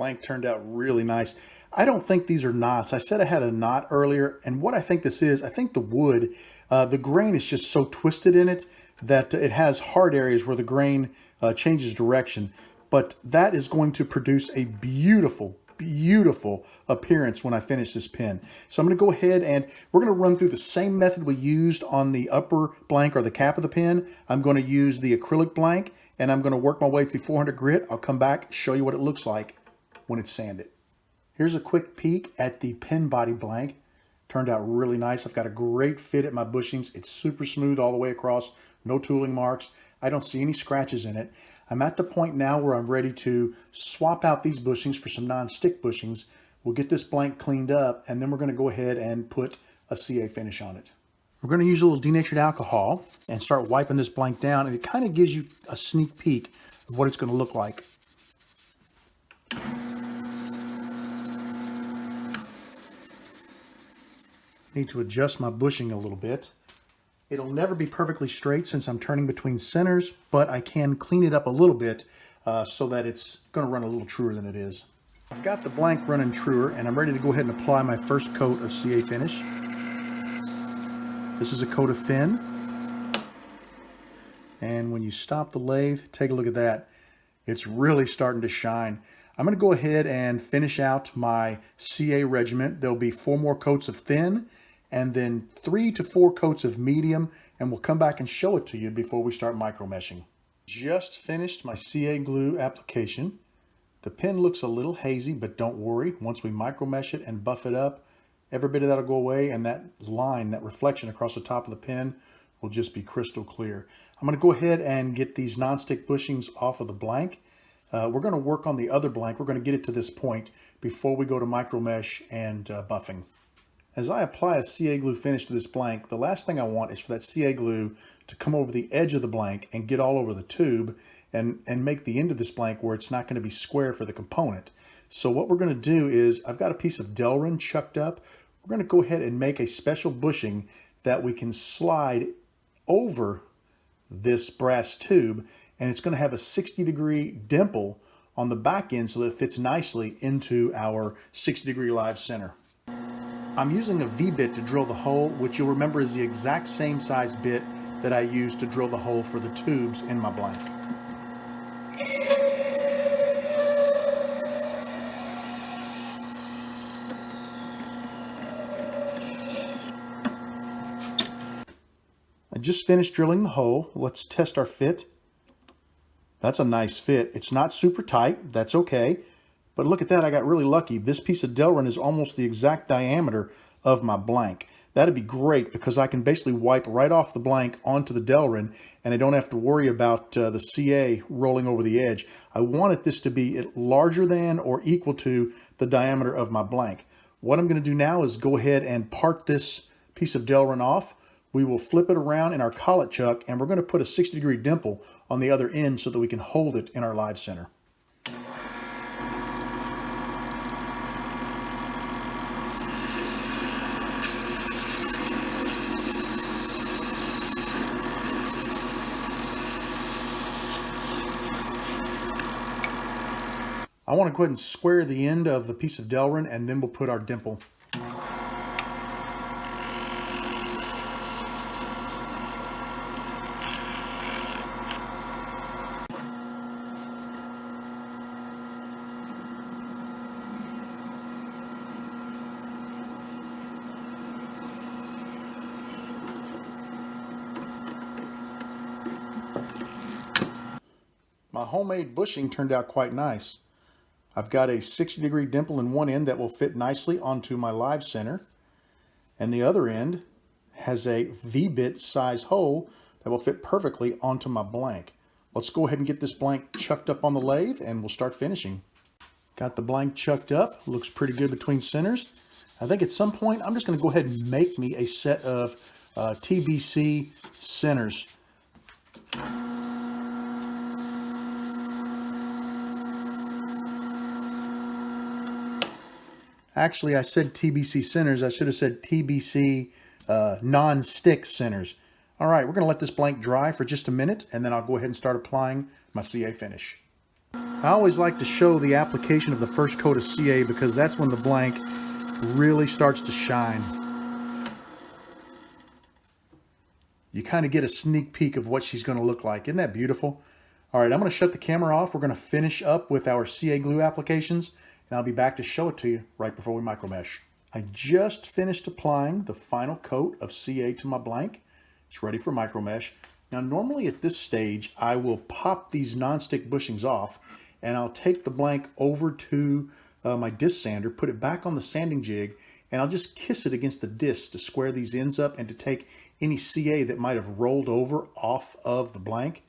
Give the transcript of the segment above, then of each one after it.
Blank turned out really nice. I don't think these are knots. I said I had a knot earlier, and what I think this is, I think the wood, the grain is just so twisted in it that it has hard areas where the grain changes direction. But that is going to produce a beautiful, beautiful appearance when I finish this pen. So I'm going to go ahead and we're going to run through the same method we used on the upper blank or the cap of the pen. I'm going to use the acrylic blank, and I'm going to work my way through 400 grit. I'll come back, show you what it looks like when it's sanded. Here's a quick peek at the pen body blank. Turned out really nice. I've got a great fit at my bushings. It's super smooth all the way across, no tooling marks. I don't see any scratches in it. I'm at the point now where I'm ready to swap out these bushings for some non-stick bushings. We'll get this blank cleaned up, and then we're going to go ahead and put a CA finish on it. We're going to use a little denatured alcohol and start wiping this blank down, and it kind of gives you a sneak peek of what it's going to look like. Need to adjust my bushing a little bit. It'll never be perfectly straight since I'm turning between centers, but I can clean it up a little bit so that it's going to run a little truer than it is. I've got the blank running truer, and I'm ready to go ahead and apply my first coat of CA finish. This is a coat of thin. And when you stop the lathe, take a look at that. It's really starting to shine. I'm going to go ahead and finish out my CA regiment. There'll be 4 more coats of thin, and then 3 to 4 coats of medium, and we'll come back and show it to you before we start micro meshing. Just finished my CA glue application. The pen looks a little hazy, but don't worry. Once we micro mesh it and buff it up, every bit of that'll go away, and that line, that reflection across the top of the pen will just be crystal clear. I'm going to go ahead and get these non-stick bushings off of the blank. We're going to work on the other blank. We're going to get it to this point before we go to micro mesh and buffing. As I apply a CA glue finish to this blank, the last thing I want is for that CA glue to come over the edge of the blank and get all over the tube and make the end of this blank where it's not going to be square for the component. So what we're going to do is, I've got a piece of Delrin chucked up. We're going to go ahead and make a special bushing that we can slide over this brass tube, and it's going to have a 60-degree dimple on the back end so that it fits nicely into our 60-degree live center. I'm using a V-bit to drill the hole, which you'll remember is the exact same size bit that I used to drill the hole for the tubes in my blank. I just finished drilling the hole. Let's test our fit. That's a nice fit. It's not super tight. That's okay. But look at that, I got really lucky. This piece of Delrin is almost the exact diameter of my blank. That'd be great because I can basically wipe right off the blank onto the Delrin, and I don't have to worry about the CA rolling over the edge. I wanted this to be larger than or equal to the diameter of my blank. What I'm going to do now is go ahead and part this piece of Delrin off. We will flip it around in our collet chuck, and we're going to put a 60-degree dimple on the other end so that we can hold it in our live center. I want to go ahead and square the end of the piece of Delrin, and then we'll put our dimple. My homemade bushing turned out quite nice. I've got a 60-degree dimple in one end that will fit nicely onto my live center, and the other end has a V-bit size hole that will fit perfectly onto my blank. Let's go ahead and get this blank chucked up on the lathe, and we'll start finishing. Got the blank chucked up, looks pretty good between centers. I think at some point I'm just going to go ahead and make me a set of TBC centers. Actually, I said TBC centers. I should have said TBC non-stick centers. All right, we're going to let this blank dry for just a minute, and then I'll go ahead and start applying my CA finish. I always like to show the application of the first coat of CA because that's when the blank really starts to shine. You kind of get a sneak peek of what she's going to look like. Isn't that beautiful? All right, I'm going to shut the camera off. We're going to finish up with our CA glue applications, and I'll be back to show it to you right before we micromesh. I just finished applying the final coat of CA to my blank. It's ready for micromesh. Now, normally at this stage, I will pop these nonstick bushings off, and I'll take the blank over to my disc sander, put it back on the sanding jig, and I'll just kiss it against the disc to square these ends up and to take any CA that might have rolled over off of the blank.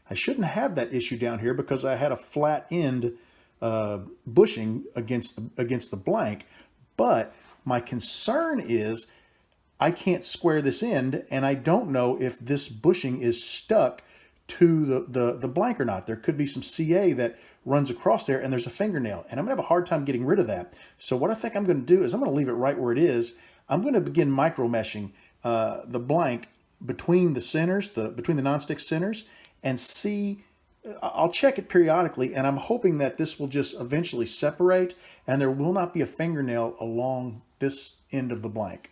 I shouldn't have that issue down here because I had a flat end bushing against the blank, but my concern is I can't square this end, and I don't know if this bushing is stuck to the blank or not. There could be some CA that runs across there, and there's a fingernail, and I'm gonna have a hard time getting rid of that. So what I think I'm gonna do is I'm gonna leave it right where it is. I'm gonna begin micro meshing the blank between the centers, between the nonstick centers, and see. I'll check it periodically, and I'm hoping that this will just eventually separate, and there will not be a fingernail along this end of the blank.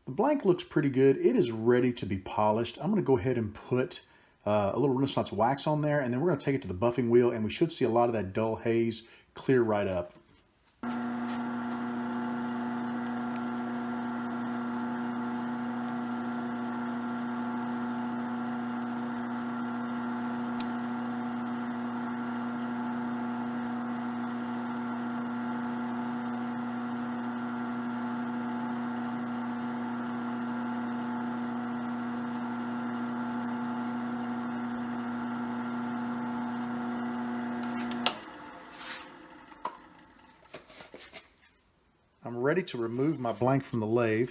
The blank looks pretty good. It is ready to be polished. I'm going to go ahead and put a little Renaissance wax on there, and then we're going to take it to the buffing wheel, and we should see a lot of that dull haze clear right up. I'm ready to remove my blank from the lathe.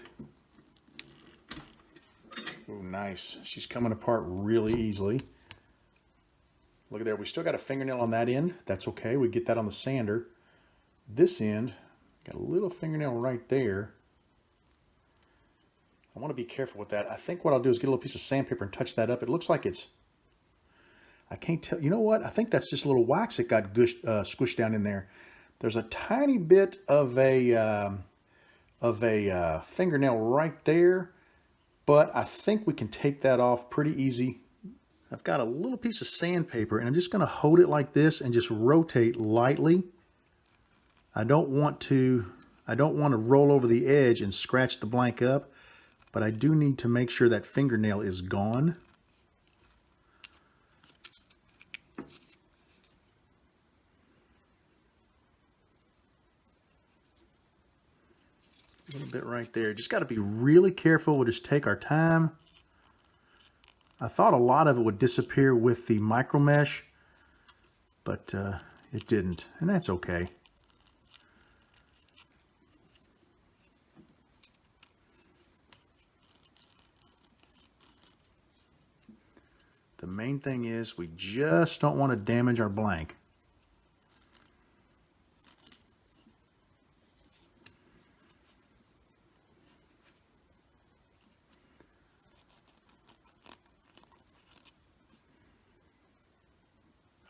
Oh, nice. She's coming apart really easily. Look at there. We still got a fingernail on that end. That's okay. We get that on the sander. This end, got a little fingernail right there. I want to be careful with that. I think what I'll do is get a little piece of sandpaper and touch that up. It looks like it's, I can't tell. You know what? I think that's just a little wax that got squished down in there. There's a tiny bit of a fingernail right there, but I think we can take that off pretty easy. I've got a little piece of sandpaper, and I'm just going to hold it like this and just rotate lightly. I don't want to roll over the edge and scratch the blank up, but I do need to make sure that fingernail is gone. A little bit right there. Just got to be really careful. We'll just take our time. I thought a lot of it would disappear with the micro mesh, but it didn't, and that's okay. The main thing is we just don't want to damage our blank.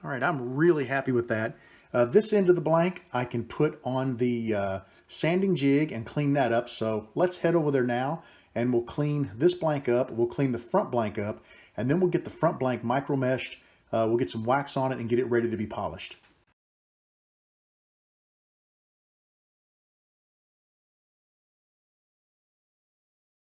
All right, I'm really happy with that. This end of the blank I can put on the sanding jig and clean that up. So let's head over there now and we'll clean this blank up. We'll clean the front blank up, and then we'll get the front blank micro meshed. We'll get some wax on it and get it ready to be polished.